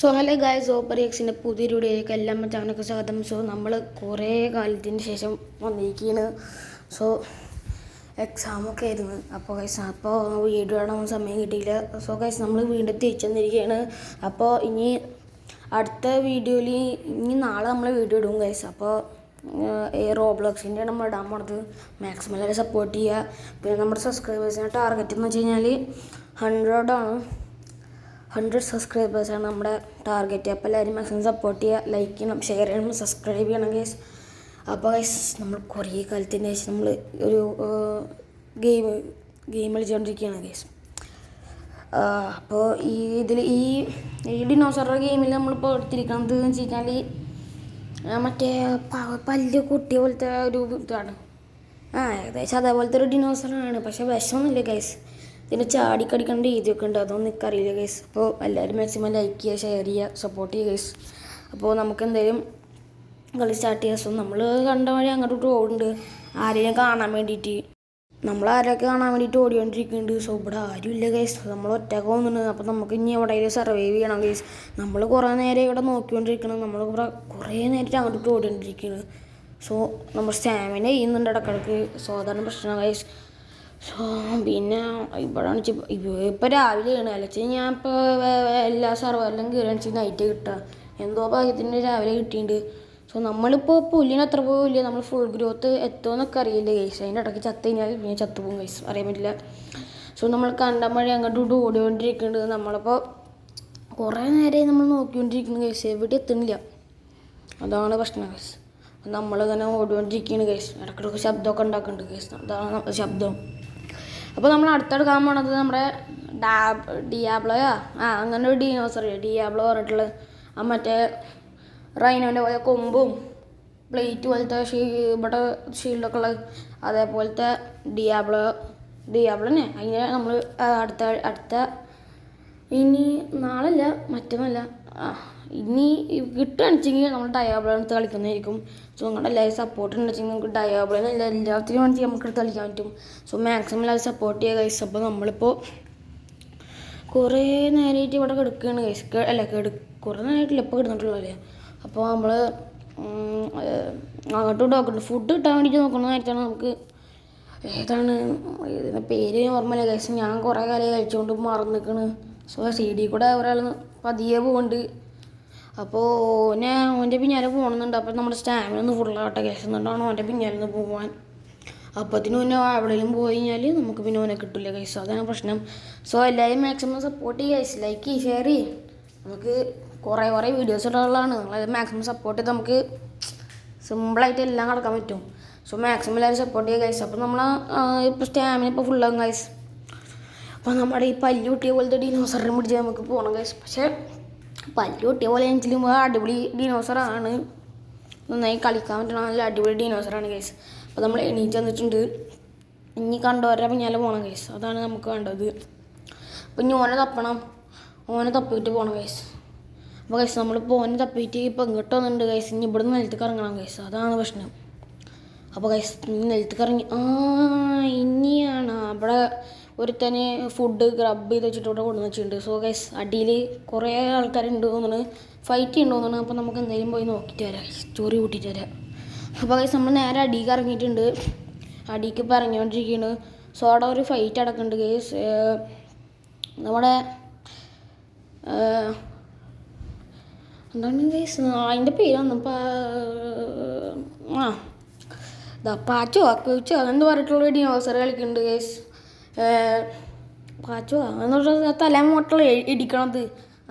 So hello guys, ഓപ്പർ എക്സിൻ്റെ പുതിയൊരു വീഡിയോയിലേക്ക് എല്ലാം ചാനലൊക്കെ സ്വാഗതം. സോ നമ്മൾ കുറേ കാലത്തിന് ശേഷം വന്നിരിക്കുകയാണ്. സോ എക്സാമൊക്കെ ആയിരുന്നു. അപ്പോൾ വീഡിയോ ഇടാൻ സമയം കിട്ടിയില്ല. സോ ഗൈസ് നമ്മൾ വീണ്ടും തിരിച്ചു വന്നിരിക്കുകയാണ്. അപ്പോൾ അടുത്ത വീഡിയോയിൽ നാളെ നമ്മൾ വീഡിയോ ഇടും ഗൈസ്. അപ്പോൾ റോബ്ലോക്സിൻ്റെ നമ്മൾ ഇടാൻ പോണത്. മാക്സിമം എല്ലാവരും സപ്പോർട്ട് ചെയ്യുക. പിന്നെ നമ്മുടെ സബ്സ്ക്രൈബേഴ്സിൻ്റെ ടാർഗറ്റ് എന്ന് വെച്ച് കഴിഞ്ഞാൽ 100 ആണ്. 100 സബ്സ്ക്രൈബേഴ്സാണ് നമ്മുടെ ടാർഗറ്റ്. അപ്പോൾ എല്ലാവരും മാക്സിമം സപ്പോർട്ട് ചെയ്യുക, ലൈക്ക് ചെയ്യണം, ഷെയർ ചെയ്യണം, സബ്സ്ക്രൈബ് ചെയ്യണം ഗൈസ്. അപ്പോൾ ഗൈസ് നമ്മൾ കുറേ കാലത്തിന് ശേഷം നമ്മൾ ഒരു ഗെയിം കളിച്ചുകൊണ്ടിരിക്കുകയാണ് ഗൈസ്. അപ്പോൾ ഈ ഡിനോസറുടെ ഗെയിമിൽ നമ്മളിപ്പോൾ എടുത്തിരിക്കുന്നത് എന്ന് വെച്ച് കഴിഞ്ഞാൽ മറ്റേ പല്ല് കുട്ടിയ പോലത്തെ ഒരു ഇതാണ്. ഏകദേശം അതേപോലത്തെ ഒരു ഡിനോസറാണ്. പക്ഷേ വിഷമൊന്നുമില്ല ഗൈസ്. ഇതിന് ചാടിക്കടിക്കേണ്ട രീതിയൊക്കെ ഉണ്ട്. അതൊന്നും എനിക്കറിയില്ല ഗൈസ്. അപ്പോൾ എല്ലാവരും മാക്സിമം ലൈക്ക് ചെയ്യുക, ഷെയർ ചെയ്യുക, സപ്പോർട്ട് ചെയ്യുക ഗൈസ്. അപ്പോൾ നമുക്ക് എന്തായാലും കളി സ്റ്റാർട്ട് ചെയ്യാം. സോ നമ്മൾ കണ്ട വഴി അങ്ങോട്ട് ഓടുന്നുണ്ട് ആരെയും കാണാൻ വേണ്ടിയിട്ട്. ആരെയൊക്കെ കാണാൻ വേണ്ടിയിട്ട് ഓടിക്കൊണ്ടിരിക്കുന്നുണ്ട്. സോ ഇവിടെ ആരുമില്ല ഗൈസ്. നമ്മൾ ഒറ്റയ്ക്ക് പോകുന്നുണ്ട്. അപ്പോൾ നമുക്ക് ഇനി എവിടെയെങ്കിലും സർവൈവ് ചെയ്യണം ഗൈസ്. നമ്മൾ കുറേ നേരം ഇവിടെ നോക്കിക്കൊണ്ടിരിക്കണം. നമ്മളിവിടെ കുറേ നേരത്തെ അങ്ങോട്ട് ഓടിക്കൊണ്ടിരിക്കുകയാണ്. സോ നമ്മൾ സ്റ്റാമിന ചെയ്യുന്നുണ്ട് ഇടക്കിടക്ക്. സോ അതാണ് പ്രശ്നം ഗൈസ്. സോ പിന്നെ ഇവിടെയാണ് ഇപ്പോൾ രാവിലെയാണ്. അല്ലെങ്കിൽ ഞാൻ ഇപ്പോൾ എല്ലാ സർവറിലും കയറിയാണെന്ന് വെച്ചാൽ നൈറ്റ് കിട്ടുക. എന്തോ ഭാഗ്യത്തിന് രാവിലെ കിട്ടിയിട്ടുണ്ട്. സോ നമ്മളിപ്പോൾ പുല്ലിന് അത്ര പോകില്ല. നമ്മൾ ഫുൾ ഗ്രോത്ത് എത്തുമെന്നൊക്കെ അറിയില്ല ഗൈസ്. അതിൻ്റെ ഇടയ്ക്ക് ചത്തു കഴിഞ്ഞാൽ പിന്നെ ചത്തുപോകും ഗൈസ്, അറിയാൻ പറ്റില്ല. സോ നമ്മൾ കണ്ടം വഴി അങ്ങോട്ട് ഓടിക്കൊണ്ടിരിക്കുന്നുണ്ട്. നമ്മളിപ്പോൾ കുറേ നേരമായി നമ്മൾ നോക്കിക്കൊണ്ടിരിക്കുന്നു ഗൈസ്. എവിടെ എത്തുന്നില്ല. അതാണ് പ്രശ്നം ഗൈസ്. നമ്മളിങ്ങനെ ഓടിക്കൊണ്ടിരിക്കുകയാണ് ഗൈസ്. ഇടയ്ക്കിടയ്ക്ക് ശബ്ദമൊക്കെ ഉണ്ടാക്കുന്നുണ്ട് ഗൈസ്. അതാണ് ശബ്ദം. അപ്പോൾ നമ്മൾ അടുത്തെടുക്കാൻ പോണത് നമ്മുടെ ഡിയാബ്ലോയാ അങ്ങനെ ഒരു ഡിനോസർ ഡിയാബ്ലോ പറഞ്ഞിട്ടുള്ള മറ്റേ റൈനോൻ്റെ പോലെ കൊമ്പും പ്ലേറ്റ് പോലത്തെ ഇവിടെ ഷീൽഡൊക്കെ ഉള്ളത് അതേപോലത്തെ ഡിയാബ്ലോനെ അതിനെ നമ്മൾ അടുത്ത ഇനി നാളല്ല മറ്റന്നല്ല ഇനി കിട്ടുകയാണെന്നുവെച്ചെങ്കിൽ നമ്മൾ ഡയാബ്ലോ എടുത്ത് കളിക്കുന്നതായിരിക്കും. സോ നിങ്ങളുടെ എല്ലാവരും സപ്പോർട്ട് ഉണ്ടെങ്കിൽ നമുക്ക് ഡയാബ്ലോനെ എല്ലാത്തിനും വേണമെങ്കിൽ നമുക്ക് എടുത്ത് കളിക്കാൻ പറ്റും. സോ മാക്സിമം എല്ലാവരും സപ്പോർട്ട് ചെയ്യുക ഗൈസ്. അപ്പോൾ നമ്മളിപ്പോൾ കുറേ നേരമായിട്ട് ഇവിടെ കിടക്കുകയാണ് ഗൈസ്. കുറേ നേരമായിട്ടില്ല, ഇപ്പോൾ കിടന്നിട്ടുള്ളതല്ലേ. അപ്പോൾ നമ്മൾ അങ്ങോട്ടും നോക്കുന്നുണ്ട്. ഫുഡ് കിട്ടാൻ വേണ്ടിയിട്ട് നോക്കുന്ന നേരത്താണ് നമുക്ക് ഏതാണ് ഇതിൻ്റെ പേര് ഓർമ്മയില്ല ഗൈസ്. ഞാൻ കുറേ കാലം കഴിച്ചുകൊണ്ട് മറന്നു നിൽക്കണ്. സോ CD കൂടെ ഒരാൾ പതിയെ പോകുന്നുണ്ട്. അപ്പോൾ ഓൻ്റെ പിന്നാലെ പോകണമെന്നുണ്ട്. അപ്പോൾ നമ്മുടെ സ്റ്റാമിന ഒന്ന് ഫുള്ളാവട്ടെ ഗൈസ്. എന്നിട്ടാണ് ഓൻ്റെ പിന്നാലെ നിന്ന് പോകാൻ. അപ്പത്തിന് എവിടെയെങ്കിലും പോയി കഴിഞ്ഞാൽ നമുക്ക് പിന്നെ ഓനെ കിട്ടില്ല ഗൈസ്. അതാണ് പ്രശ്നം. സോ എല്ലാവരും മാക്സിമം സപ്പോർട്ട് ചെയ്യുക ഗൈസ്. ലൈക്ക് ചെയ്യ്, ഷെയർ ചെയ്യ്. നമുക്ക് കുറേ വീഡിയോസ് ഇടാനുള്ളതാണ്. നിങ്ങൾ മാക്സിമം സപ്പോർട്ട് ചെയ്ത് നമുക്ക് സിമ്പിളായിട്ട് എല്ലാം നടക്കാൻ പറ്റും. സോ മാക്സിമം എല്ലാവരും സപ്പോർട്ട് ചെയ്യുക ഗൈസ്. അപ്പോൾ നമ്മൾ ഇപ്പോൾ സ്റ്റാമിന ഇപ്പോൾ ഫുള്ളാകും ഗൈസ്. അപ്പോൾ നമ്മുടെ ഈ പല്ല് കുട്ടിയ പോലത്തെ ഡിനോസറിനെ പിടിച്ച് നമുക്ക് പോകണം ഗൈസ്. പക്ഷേ പല്ല് കുട്ടിയ പോലെ എങ്കിലും അടിപൊളി ഡിനോസറാണ്. നന്നായി കളിക്കാൻ പറ്റണം. നല്ല അടിപൊളി ഡിനോസറാണ് ഗൈസ്. അപ്പോൾ നമ്മൾ എണീറ്റ് വന്നിട്ടുണ്ട്. ഇനി കണ്ടവരെ പിന്നാലെ പോകണം ഗൈസ്. അതാണ് നമുക്ക് വേണ്ടത്. അപ്പോൾ ഇനി ഓനെ തപ്പിയിട്ട് പോകണം ഗൈസ്. അപ്പോൾ ഗൈസ് നമ്മളിപ്പോൾ ഓനെ തപ്പിയിട്ട് ഇപ്പോൾ ഇങ്ങോട്ട് വന്നിട്ടുണ്ട് ഗൈസ്. ഇനി ഇവിടെ നിന്ന് നിലത്തേക്ക് ഇറങ്ങണം ഗൈസ്. അതാണ് പ്രശ്നം. അപ്പോൾ ഗൈസ് നിലത്തേക്ക് ഇറങ്ങി ഇനിയാണ് അവിടെ ഒരുത്തന് ഫുഡ് ഗ്രബ് ചെയ്ത് വെച്ചിട്ട് ഇവിടെ കൊണ്ടുവന്ന് വെച്ചിട്ടുണ്ട്. സോ ഗൈസ് അടിയിൽ കുറേ ആൾക്കാരുണ്ട് തോന്നുന്നു, ഫൈറ്റ് ചെയ്യുന്നുണ്ട് തോന്നുന്നു. അപ്പോൾ നമുക്ക് എന്തെങ്കിലും പോയി നോക്കിയിട്ട് വരാം ഗൈസ്, ചോറി കൂട്ടിയിട്ട് വരാം. അപ്പോൾ ഗൈസ് നമ്മൾ നേരെ അടിക്ക് ഇറങ്ങിയിട്ടുണ്ട്. അടിക്ക് ഇപ്പോൾ ഇറങ്ങിക്കൊണ്ടിരിക്കുകയാണ്. സോ അവിടെ ഒരു ഫൈറ്റ് അടക്കുന്നുണ്ട് ഗൈസ്. നമ്മുടെ എന്താണ് ഗൈസ് അതിൻ്റെ പേരൊന്നും പാച്ചോ അക്കോച്ചോ അങ്ങനെന്ത് പറഞ്ഞിട്ടുള്ള ഡിനോസർ കളിക്കുന്നുണ്ട് ഗൈസ്. പാച്ചോ എന്ന് പറഞ്ഞാൽ തലമുട്ടൽ ഇടിക്കണത്.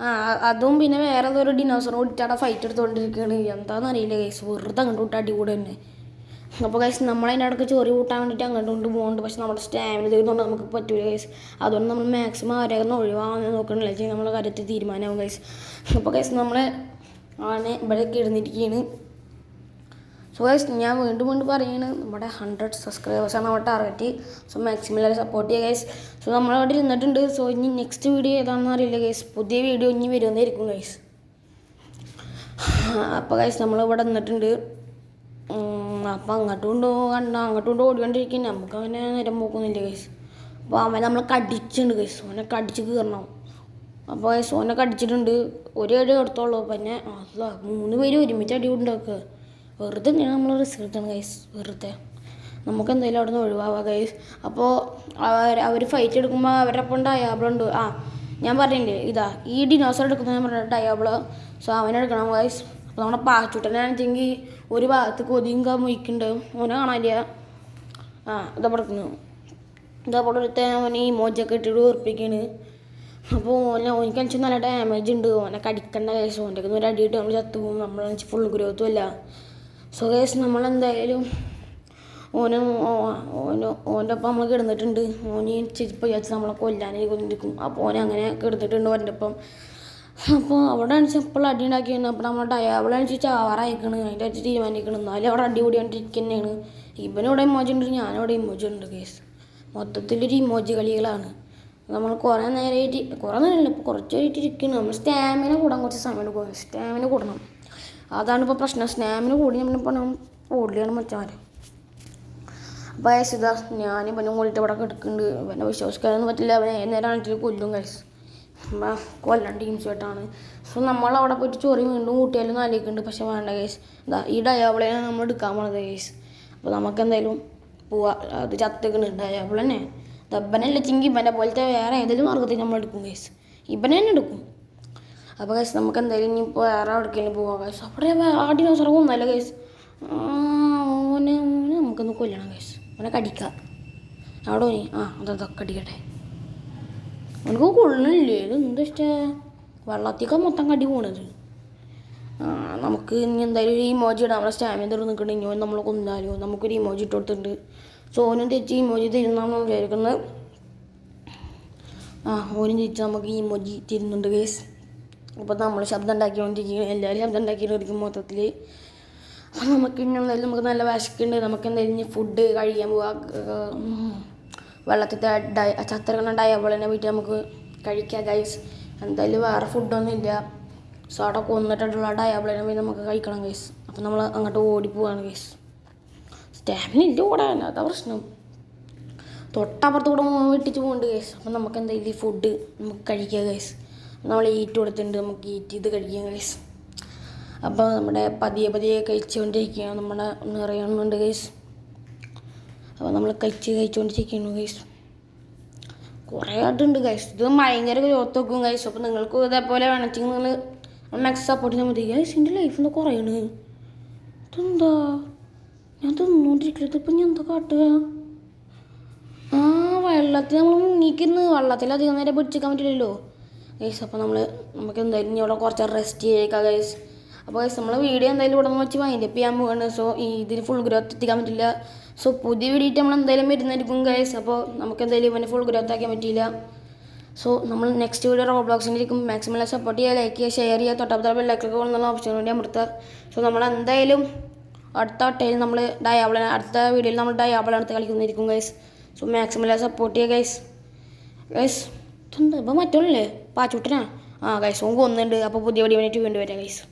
അതും പിന്നെ വേറെ ഏതൊരു ഡിനോസറും കൂടിയിട്ട് അവിടെ ഫൈറ്റ് എടുത്തുകൊണ്ടിരിക്കുകയാണ്. എന്താണെന്ന് അറിയില്ല ഗൈസ്. വെറുതെ അങ്ങോട്ട് വിട്ട് അടി കൂടെ തന്നെ. അപ്പോൾ ഗൈസ് നമ്മളതിൻ്റെ ഇടയ്ക്ക് ചോറി കൂട്ടാൻ വേണ്ടിയിട്ട് അങ്ങോട്ട് പോകുന്നുണ്ട്. പക്ഷെ നമ്മുടെ സ്റ്റാമിന തീർന്നുകൊണ്ട് നമുക്ക് പറ്റൂല ഗൈസ്. അതുകൊണ്ട് നമ്മൾ മാക്സിമം ആരെയൊന്നും ഒഴിവാകാൻ നോക്കണില്ല വെച്ചാൽ നമ്മളെ കാര്യത്തിൽ തീരുമാനമാവും ഗൈസ്. അപ്പോൾ ഗൈസ് നമ്മൾ ഇവിടെയൊക്കെ ഇരുന്നിരിക്കുകയാണ്. സോ ഗൈസ് ഞാൻ വീണ്ടും പറയുകയാണ്, നമ്മുടെ 100 സബ്സ്ക്രൈബേഴ്സാണ് നമ്മുടെ ടാർഗറ്റ്. സോ മാക്സിമം എല്ലാവരും സപ്പോർട്ട് ചെയ്യുക ഗൈസ്. സോ നമ്മളവിടെ ഇരുന്നിട്ടുണ്ട്. സോ ഇനി നെക്സ്റ്റ് വീഡിയോ ഏതാണെന്ന് അറിയില്ല ഗൈസ്. പുതിയ വീഡിയോ ഇനി വരുന്നതായിരിക്കും ഗൈസ്. അപ്പോൾ ഗൈസ് നമ്മളിവിടെ നിന്നിട്ടുണ്ട്. അപ്പോൾ അങ്ങോട്ടും ഓടിക്കൊണ്ടിരിക്കും. നമുക്ക് അവനെ നേരം പോക്കുന്നില്ല ഗൈസ്. അപ്പോൾ അവനെ നമ്മൾ കടിച്ചുണ്ട് ഗൈസ്. അവനെ കടിച്ച് കീറണം. അപ്പോൾ സോനൊക്കെ അടിച്ചിട്ടുണ്ട്. ഒരു അടി എടുത്തോളൂ. പിന്നെ അല്ല 3 പേര് ഒരുമിച്ച് അടി ഉണ്ടാക്കുക. വെറുതെ തന്നെയാണ് നമ്മൾ റിസ്ക് എടുക്കണം ഗൈസ്. വെറുതെ നമുക്ക് എന്തായാലും അവിടെ നിന്ന് ഒഴിവാവാം ഗൈസ്. അപ്പോൾ അവർ ഫൈറ്റ് എടുക്കുമ്പോൾ അവരുടെ ഒപ്പം ഡയാബിളുണ്ട്. ഞാൻ പറഞ്ഞില്ലേ ഇതാ ഈ ഡിനോസർ എടുക്കുന്നത് ഞാൻ പറഞ്ഞ ഡയാബിള്. So അവനെടുക്കണം guys. അപ്പോൾ നമ്മുടെ പാച്ചുട്ടനാണെന്നുവെച്ചെങ്കിൽ ഒരു ഭാഗത്ത് കൊതിയും മുയിക്കുന്നുണ്ട്. ഓനെ കാണാനില്ല. ഇതാ പഠിക്കുന്നു. ഇതാ പൊടുത്തെ ഓനെ ഈ മോജൊക്കെ ഇട്ടിട്ട് ഉറപ്പിക്കാണ്. അപ്പോൾ ഓനിക്ക് വെച്ചാൽ നല്ല ഡാമേജ് ഉണ്ട്. ഓനെ കടിക്കേണ്ട കേസ്. ഓൻ്റെ ഒരു അടിയിട്ട് നമ്മൾ ചത്തുപോകും. നമ്മൾ ഫുൾ ഗ്രോത്തും അല്ല. സോ കേസ് നമ്മളെന്തായാലും ഓൻ്റെ ഒപ്പം നമ്മൾ കിടന്നിട്ടുണ്ട്. ഓന് ചിരിപ്പ് വിചാരിച്ച് നമ്മളെ കൊല്ലാനേ കൊന്നിരിക്കും. അപ്പോൾ ഓനെ അങ്ങനെ കിടന്നിട്ടുണ്ട് ഓൻ്റെ ഒപ്പം. അപ്പോൾ അവിടെ അണിച്ച് ഇപ്പോൾ അടി ഉണ്ടാക്കിയാണ്. അപ്പോൾ നമ്മൾ ഡയാബിൾ അണിച്ച് ചാവാറായിക്കണ്. അതിൻ്റെ വെച്ച് തീരുമാനിക്കണം. എന്നാലും അവിടെ അടി കൂടിയാണ്ടിരിക്കുക തന്നെയാണ്. ഇവനിവിടെ ഇമോജി ഉണ്ട്, ഞാനിവിടെ ഇമോജി ഉണ്ട് കേസ്. മൊത്തത്തിലൊരു ഇമോജി കളികളാണ്. നമ്മൾ കുറേ നേരമായിട്ട് ഇപ്പോൾ കുറച്ചായിട്ട് ഇരിക്കുന്നു. നമ്മൾ സ്റ്റാമിന കൂടാൻ കുറച്ച് സമയം എടുക്കും. സ്റ്റാമിന കൂടണം. അതാണ് ഇപ്പോൾ പ്രശ്നം. സ്റ്റാമിന കൂടി നമ്മളിപ്പോൾ ഓടിയാണ് മച്ചാൻ. അപ്പോൾ ഗൈസ് ഇതാ ഞാൻ ഇവനും കൂടിയിട്ട് ഇവിടെ കിടക്കുന്നുണ്ട്. ഇവനെ വിശ്വസിക്കാനൊന്നും പറ്റില്ല. അവനെ നേരം ആണെങ്കിൽ കൊല്ലും ഗൈസ്. കൊല്ലം ടീംസുമായിട്ടാണ്. സോ നമ്മളവിടെ പോയിട്ട് ചൊറി വീണ്ടും കൂട്ടിയാലും ആലോചിക്കുന്നുണ്ട്. പക്ഷെ വേണ്ട ഗൈസ്. ഇതാ ഈ ഡയാബിളെയാണ് നമ്മൾ എടുക്കാൻ പോണത് ഗൈസ്. അപ്പോൾ നമുക്കെന്തായാലും പോവാം. അത് ചത്തുക്കണ് ഡയാബിൾ തന്നെ. ഇവനല്ല ചിങ്കി ഇവനെ പോലത്തെ വേറെ ഏതെങ്കിലും മാർഗത്തിൽ നമ്മൾ എടുക്കും ഗൈസ്. ഇവനെ തന്നെ എടുക്കും. അപ്പോൾ ഗൈസ് നമുക്ക് എന്തായാലും ഇനിയിപ്പോൾ വേറെ എവിടേക്കെങ്കിലും പോവാം ഗൈസ്. അവിടെ ആ ഡിനോസർ കൊന്നല്ല ഗൈസ്. ഓനെ നമുക്കൊന്ന് കൊല്ലണം ഗൈസ്. അവനെ കടിക്കാം. അവിടെ ഓനി അതൊക്കെ അടിക്കട്ടെ. അവനക്ക് കൊള്ളണില്ലേ? ഇത് എന്താ ഇഷ്ടം? വെള്ളത്തേക്കാൾ മൊത്തം കടി പോണത്. നമുക്ക് ഇനി എന്തായാലും ഒരു ഇമോജി ഇടാം. നമ്മുടെ സ്റ്റാമിന തരും നിൽക്കണ്ട. ഇനി നമ്മൾ കൊന്നാലോ? നമുക്കൊരു ഇമോജി ഇട്ട് കൊടുത്തിട്ടുണ്ട്. സോ ഓനും തിരിച്ച് ഇമോജി തരുന്നാണ് വിചാരിക്കുന്നത്. ഓനും തിരിച്ച് നമുക്ക് ഈ ഇമോജി തരുന്നുണ്ട് ഗൈസ്. അപ്പോൾ നമ്മൾ ശബ്ദം ഉണ്ടാക്കിക്കൊണ്ടിരിക്കുകയാണ്. എല്ലാവരും ശബ്ദം ഉണ്ടാക്കിക്കൊണ്ടിരിക്കും മൊത്തത്തിൽ. അപ്പോൾ നമുക്ക് ഇനി എന്തായാലും നമുക്ക് നല്ല വിശക്കുണ്ട്. നമുക്ക് എന്തായാലും ഇനി ഫുഡ് കഴിക്കാൻ പോവാം. വെള്ളത്തിൻ്റെ ചത്തിറങ്ങുന്ന ഡയബിളിനെ വീട്ടിൽ നമുക്ക് കഴിക്കാം ഗൈസ്. എന്തായാലും വേറെ ഫുഡൊന്നും ഇല്ല. സോ അവിടെ കൊന്നിട്ടുള്ള ഡയബിളിനെ വീട്ടിൽ നമുക്ക് കഴിക്കണം ഗൈസ്. അപ്പോൾ നമ്മൾ അങ്ങോട്ട് ഓടിപ്പോവാണ് ഗൈസ്. സ്റ്റാമിന ഇല്ല ഓടാൻ, അതാ പ്രശ്നം. തൊട്ടപ്പുറത്ത് കൂടെ വെട്ടിച്ച് പോകുന്നുണ്ട് ഗൈസ്. അപ്പം നമുക്ക് എന്തായാലും ഈ ഫുഡ് നമുക്ക് കഴിക്കാം ഗൈസ്. നമ്മൾ ഈറ്റ് കൊടുത്തിട്ടുണ്ട്. നമുക്ക് ഈറ്റ് ചെയ്ത് കഴിക്കാം ഗൈസ്. അപ്പോൾ നമ്മുടെ പതിയെ കഴിച്ചുകൊണ്ടിരിക്കുകയാണ്. നമ്മുടെ നിറയുന്നുണ്ട് ഗൈസ്. അപ്പോൾ നമ്മൾ കഴിച്ചുകൊണ്ടിരിക്കുന്നു ഗൈസ്. കുറേ ആയിട്ടുണ്ട് ഗൈസ്. ഇത് ഭയങ്കര ഗ്രോത്ത് വെക്കും ഗൈസ്. അപ്പോൾ നിങ്ങൾക്ക് ഇതേപോലെ വേണമെങ്കിൽ നിങ്ങൾ മാക്സ് സപ്പോർട്ട് ചെയ്യാൻ മതി ഗൈസ്. എൻ്റെ ലൈഫ് എന്താ കുറയണ്? ഇതെന്താ ഞാൻ തിന്നുകൊണ്ടിരിക്കുന്നത്? ഇപ്പം ഞാൻ എന്താ കാട്ടുക? വെള്ളത്തിൽ നമ്മൾ മുങ്ങിക്കുന്നു. വെള്ളത്തിൽ നേരെ പിടിച്ചിരിക്കാൻ പറ്റില്ലല്ലോ ഗൈസ്. അപ്പോൾ നമുക്ക് എന്തായാലും ഇനി ഇവിടെ കുറച്ച് റെസ്റ്റ് ചെയ്യേക്കാം ഗൈസ്. അപ്പോൾ ഗൈസ് നമ്മൾ വീഡിയോ എന്തായാലും ഇവിടെ നിന്ന് വെച്ച് വൈൻഡപ്പ് ചെയ്യാൻ പോവാണ്. സോ ഇതിന് ഫുൾ ഗ്രോത്ത് എത്തിക്കാൻ പറ്റില്ല. സോ പുതിയ വീഡിയോ നമ്മൾ എന്തായാലും വരുന്നതായിരിക്കും ഗൈസ്. അപ്പോൾ നമുക്ക് എന്തായാലും ഇവനെ ഫുൾ ഗ്രോത്ത് ആക്കാൻ പറ്റിയില്ല. സോ നമ്മൾ നെക്സ്റ്റ് വീഡിയോ റോബ്ലോക്സിൻ്റെ ഇരിക്കും. മാക്സിമം സപ്പോർട്ട് ചെയ്യുക, ലൈക്ക് ചെയ്യുക, ഷെയർ ചെയ്യുക, തൊട്ടപ്പുറത്തെ ബെല്ലൈക്കൺ എന്നുള്ള ഓപ്ഷൻ വേണ്ടി അമർത്തുക. സോ നമ്മൾ എന്തായാലും അടുത്ത വീഡിയോയിൽ നമ്മൾ ഡയാബിളടുത്ത് കളിക്കുന്നതായിരിക്കും ഗൈസ്. സോ മാക്സിമം സപ്പോർട്ട് ചെയ്യുക ഗൈസ്. ഇതെന്താ ഇപ്പം മറ്റോളല്ലേ പാച്ചുട്ടനാ? ഗൈസ് ഓൻ കൊന്നുണ്ട്. അപ്പോൾ പുതിയ വീഡിയോ വേണ്ടിയിട്ട് വീണ്ടും വരാം ഗൈസ്.